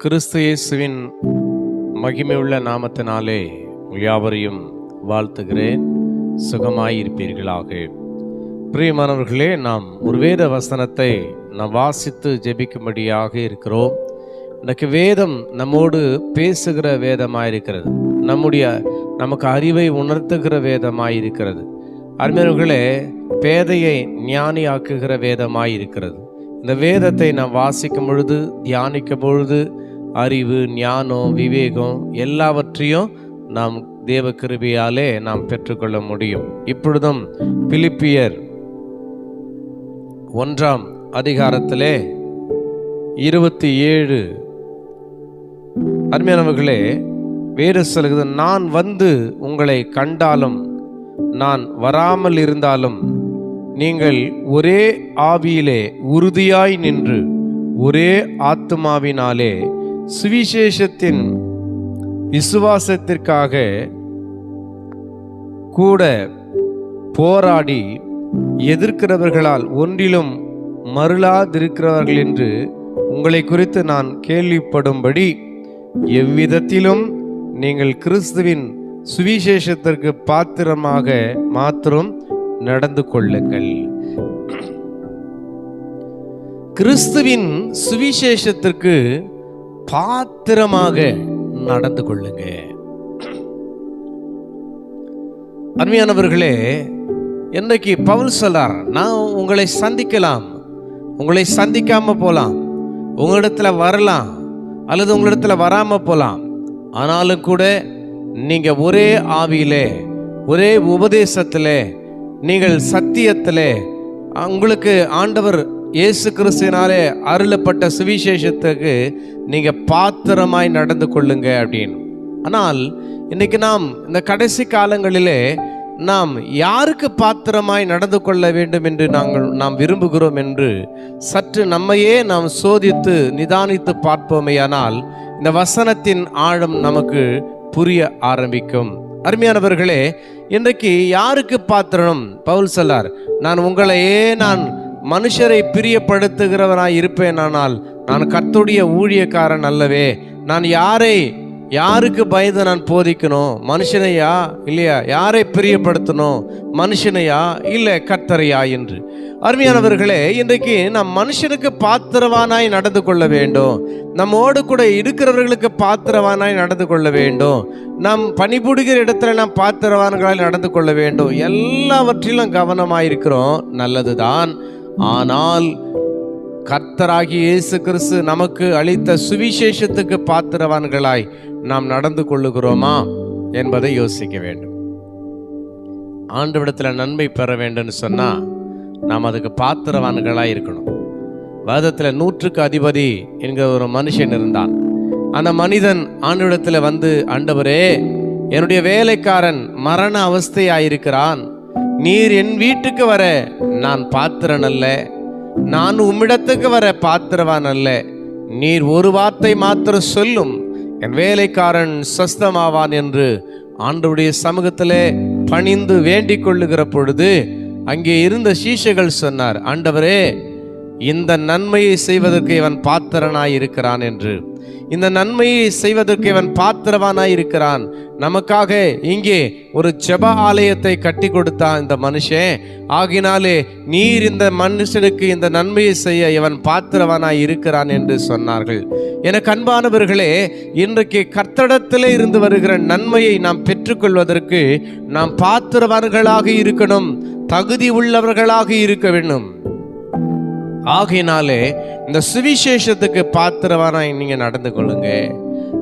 கிறிஸ்து இயேசுவின் மகிமையுள்ள நாமத்தினாலே யாவரையும் வாழ்த்துகிறேன். சுகமாயிருப்பீர்களாக. பிரியமானவர்களே, நாம் ஒரு வேத வசனத்தை நாம் வாசித்து ஜெபிக்கும்படியாக இருக்கிறோம். இன்றைக்கு வேதம் நம்மோடு பேசுகிற வேதமாயிருக்கிறது. நமக்கு அறிவை உணர்த்துகிற வேதமாயிருக்கிறது. அருமையானவர்களே, பேதையை ஞானியாக்குகிற வேதமாயிருக்கிறது. இந்த வேதத்தை நாம் வாசிக்கும் பொழுது, தியானிக்கும் பொழுது அறிவு, ஞானம், விவேகம் எல்லாவற்றையும் நாம் தேவ கிருபையாலே நாம் பெற்றுக்கொள்ள முடியும். இப்பொழுதும் பிலிப்பியர் 1ஆம் அதிகாரத்திலே 27 அருமையானவர்களே, வேறு சொல்கிறது, நான் வந்து உங்களை கண்டாலும் நான் வராமல் இருந்தாலும் நீங்கள் ஒரே ஆவியிலே உறுதியாய் நின்று ஒரே ஆத்துமாவினாலே சுவிசேஷத்தின் விசுவாசத்திற்காக கூட போராடி எதிர்க்கிறவர்களால் ஒன்றிலும் மருளாதிருக்கிறவர்கள் என்று உங்களை குறித்து நான் கேள்விப்படும்படி எவ்விதத்திலும் நீங்கள் கிறிஸ்துவின் சுவிசேஷத்திற்கு பாத்திரமாக மாத்திரம் நடந்து கொள்ளுங்கள். கிறிஸ்துவின் சுவிசேஷத்திற்கு பாத்திரமாக நடந்து கொள்ளுங்க. அருமையானவர்களே, இன்றைக்கு பவுல் சொல்லார், நான் உங்களை சந்திக்கலாம், உங்களை சந்திக்காம போலாம், உங்களிடத்துல வரலாம் அல்லது உங்களிடத்துல வராம போலாம். ஆனாலும் கூட நீங்க ஒரே ஆவியிலே, ஒரே உபதேசத்திலே, நீங்கள் சத்தியத்திலே, உங்களுக்கு ஆண்டவர் இயேசு கிறிஸ்துவினாலே அருளப்பட்ட சுவிசேஷத்துக்கு நீங்க பாத்திரமாய் நடந்து கொள்ளுங்க அப்படின்னு. ஆனால் இன்னைக்கு நாம் இந்த கடைசி காலங்களிலே நாம் யாருக்கு பாத்திரமாய் நடந்து கொள்ள வேண்டும் என்று நாம் விரும்புகிறோம் என்று சற்று நம்மையே நாம் சோதித்து நிதானித்து பார்ப்போமேயானால் இந்த வசனத்தின் ஆழம் நமக்கு புரிய ஆரம்பிக்கும். அருமையானவர்களே, இன்றைக்கு யாருக்கு பாத்திரம்? பவுல் சொல்லார், நான் மனுஷரை பிரியப்படுத்துகிறவனாய் இருப்பேனானால் நான் கர்த்தருடைய ஊழியக்காரன் அல்லவே. நான் யாருக்கு பயந்து நான் போதிக்கணும்? மனுஷனையா இல்லையா? யாரை பிரியப்படுத்தணும்? மனுஷனையா இல்லை கர்த்தரையா என்று. அருமையானவர்களே, இன்றைக்கு நாம் மனுஷனுக்கு பாத்திரவானாய் நடந்து கொள்ள வேண்டும். நம்மோடு கூட இருக்கிறவர்களுக்கு பாத்திரவானாய் நடந்து கொள்ள வேண்டும். நாம் பணிபுரிகிற இடத்துல நாம் பாத்திரவான்களாய் நடந்து கொள்ள வேண்டும். எல்லாவற்றிலும் கவனமாயிருக்கிறோம், நல்லதுதான். ஆனால் கர்த்தராகிய இயேசு கிறிஸ்து நமக்கு அளித்த சுவிசேஷத்துக்கு பாத்திரவான்களாய் நாம் நடந்து கொள்ளுகிறோமா என்பதை யோசிக்க வேண்டும். ஆண்டவரிடத்துல நன்மை பெற வேண்டும் சொன்னா நாம் அதுக்கு பாத்திரவான்களாய் இருக்கணும். வேதத்துல 100க்கு அதிபதி என்கிற ஒரு மனுஷன் இருந்தான். அந்த மனிதன் ஆண்டவரிடத்துல வந்து, ஆண்டவரே, என்னுடைய வேலைக்காரன் மரண அவஸ்தையாயிருக்கிறான், நீர் என் வீட்டுக்கு வர நான் பாத்திரன் அல்ல, நான் உம்மிடத்துக்கு வர பாத்திரவான் அல்ல, நீர் ஒரு வார்த்தை மாத்திரம் சொல்லும், என் வேலைக்காரன் சொஸ்தமாவான் என்று ஆண்டவருடைய சமூகத்திலே பணிந்து வேண்டிக் கொள்ளுகிற பொழுது அங்கே இருந்த சீஷர்கள் சொன்னார், ஆண்டவரே, இந்த நன்மையை செய்வதற்கு இவன் பாத்திரனாய் இருக்கிறான் என்று. இந்த நன்மையை செய்வதற்கு இவன் பாத்திரவானாய் இருக்கிறான். நமக்காக இங்கே ஒரு ஜெப ஆலயத்தை கட்டி கொடுத்தான் இந்த மனுஷன். ஆகினாலே நீர் இந்த மனுஷனுக்கு இந்த நன்மையை செய்ய இவன் பாத்திரவானாய் இருக்கிறான் என்று சொன்னார்கள். எனக்கு அன்பானவர்களே, இன்றைக்கு கர்த்தரிடத்திலே இருந்து வருகிற நன்மையை நாம் பெற்றுக்கொள்வதற்கு நாம் பாத்திரவான்களாக இருக்கணும், தகுதி உள்ளவர்களாக இருக்க வேண்டும். ஆகையினாலே இந்த சுவிசேஷத்துக்கு பாத்திரமாய் நீங்க நடந்து கொள்ளுங்க.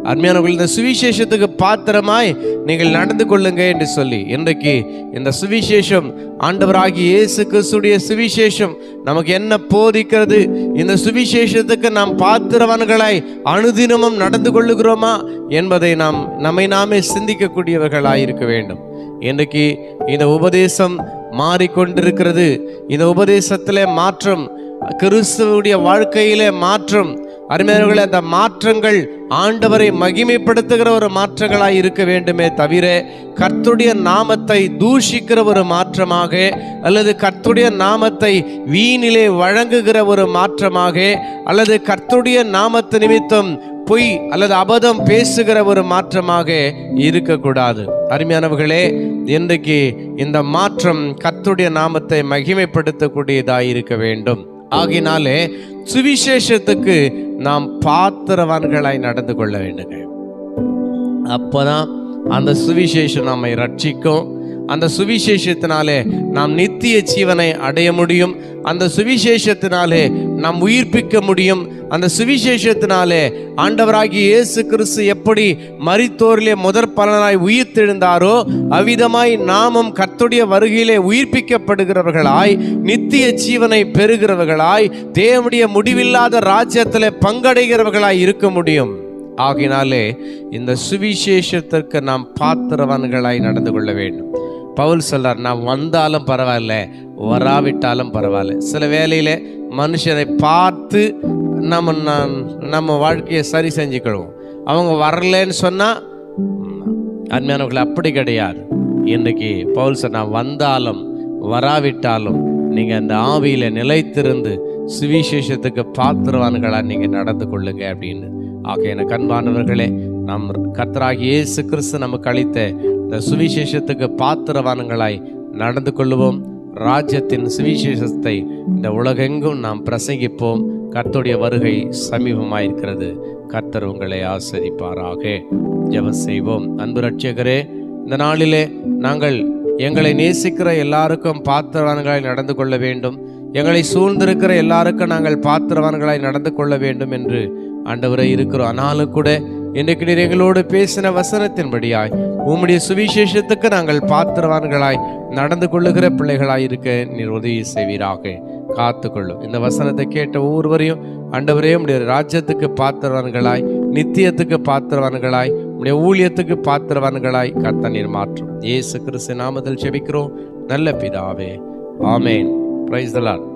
அருமையானவர்கள், இந்த சுவிசேஷத்துக்கு பாத்திரமாய் நீங்கள் நடந்து கொள்ளுங்க என்று சொல்லி இன்றைக்கு இந்த சுவிசேஷம், ஆண்டவராகிய இயேசு கிறிஸ்துடைய சுவிசேஷம் நமக்கு என்ன போதிக்கிறது? இந்த சுவிசேஷத்துக்கு நாம் பாத்திரவான்களாய் அனுதினமும் நடந்து கொள்ளுகிறோமா என்பதை நம்மை நாமே சிந்திக்கக்கூடியவர்களாய் இருக்க வேண்டும். இன்றைக்கு இந்த உபதேசம் மாறிக்கொண்டிருக்கிறது. இந்த உபதேசத்திலே மாற்றம், கிறிஸ்துவுடைய வாழ்க்கையிலே மாற்றம். அருமையானவர்களே, அந்த மாற்றங்கள் ஆண்டவரை மகிமைப்படுத்துகிற ஒரு மாற்றங்களாய் இருக்க வேண்டுமே தவிர கர்த்தருடைய நாமத்தை தூஷிக்கிற ஒரு மாற்றமாக அல்லது கர்த்தருடைய நாமத்தை வீணிலே வழங்குகிற ஒரு மாற்றமாக அல்லது கர்த்தருடைய நாமத்து நிமித்தம் பொய் அல்லது அபதம் பேசுகிற ஒரு மாற்றமாக இருக்கக்கூடாது. அருமையானவர்களே, இன்றைக்கு இந்த மாற்றம் கர்த்தருடைய நாமத்தை மகிமைப்படுத்தக்கூடியதாய் இருக்க வேண்டும். ஆகினாலே சுவிசேஷத்துக்கு நாம் பாத்திரவான்களாய் நடந்து கொள்ள வேண்டுங்க. அப்பதான் அந்த சுவிசேஷம் நம்மை ரட்சிக்கும். அந்த சுவிசேஷத்தினாலே நாம் நித்திய ஜீவனை அடைய முடியும். அந்த சுவிசேஷத்தினாலே நாம் உயிர்ப்பிக்க முடியும். அந்த சுவிசேஷத்தினாலே ஆண்டவராகிய இயேசு கிறிஸ்து எப்படி மரித்தோரிலே முதற் பலனாய் உயிர்த்தெழுந்தாரோ அவ்விதமாய் நாமும் கர்த்தருடைய வருகையிலே உயிர்ப்பிக்கப்படுகிறவர்களாய் நித்திய ஜீவனை பெறுகிறவர்களாய் தேவனுடைய முடிவில்லாத ராஜ்யத்திலே பங்கடைகிறவர்களாய் இருக்க முடியும். ஆகினாலே இந்த சுவிசேஷத்திற்கு நாம் பாத்திரவான்களாய் நடந்து கொள்ள வேண்டும். பவுல் சொல்றார், நான் வந்தாலும் பரவாயில்ல, வராவிட்டாலும் பரவாயில்ல. சில வேளையில மனுஷனை பார்த்து நம்ம வாழ்க்கையை சரி செஞ்சுக்கிடுவோம். அவங்க வரலன்னு சொன்னா அருமையானவர்கள் அப்படி கிடையாது. இன்றைக்கு பவுல் சொன்னா, வந்தாலும் வராவிட்டாலும் நீங்க அந்த ஆவியில நிலைத்திருந்து சுவிசேஷத்துக்கு பாத்திரவான்களா நீங்க நடந்து கொள்ளுங்க அப்படின்னு. ஆக எனக்கு அன்பானவர்களே, நம் கர்த்தராகிய இயேசு கிறிஸ்து நமக்கு அளித்த இந்த சுவிசேஷத்துக்கு பாத்திரவான்களாய் நடந்து கொள்ளுவோம். ராஜ்யத்தின் சுவிசேஷத்தை இந்த உலகெங்கும் நாம் பிரசங்கிப்போம். கர்த்தருடைய வருகை சமீபமாயிருக்கிறது. கர்த்தர் உங்களை ஆசீர்வதிப்பாராக. ஜெபம் செய்வோம். அன்பு ரட்சகரே, இந்த நாளிலே நாங்கள் எங்களை நேசிக்கிற எல்லாருக்கும் பாத்திரவான்களாய் நடந்து கொள்ள வேண்டும். எங்களை சூழ்ந்திருக்கிற எல்லாருக்கும் நாங்கள் பாத்திரவான்களாய் நடந்து கொள்ள வேண்டும் என்று ஆண்டவரை இருக்கிறோம். ஆனாலும் கூட இன்றைக்கு நீர் எங்களோடு பேசின வசனத்தின்படியாய் உம்முடைய சுவிசேஷத்துக்கு நாங்கள் பாத்திரவான்களாய் நடந்து கொள்ளுகிற பிள்ளைகளாய் இருக்க நீர் உதவி செய்வீராக. காத்துக்கொள்ளும். இந்த வசனத்தை கேட்ட ஒவ்வொருவரையும் ஆண்டவரே உம்முடைய ராஜ்யத்துக்கு பாத்திரவான்களாய், நித்தியத்துக்கு பாத்திரவான்களாய், உம்முடைய ஊழியத்துக்கு பாத்திரவான்களாய் கர்த்தர் நீர் மாற்றும். இயேசு கிறிஸ்து நாமத்தில் ஜெபிக்கிறோம் நல்ல பிதாவே, ஆமேன். Praise the Lord.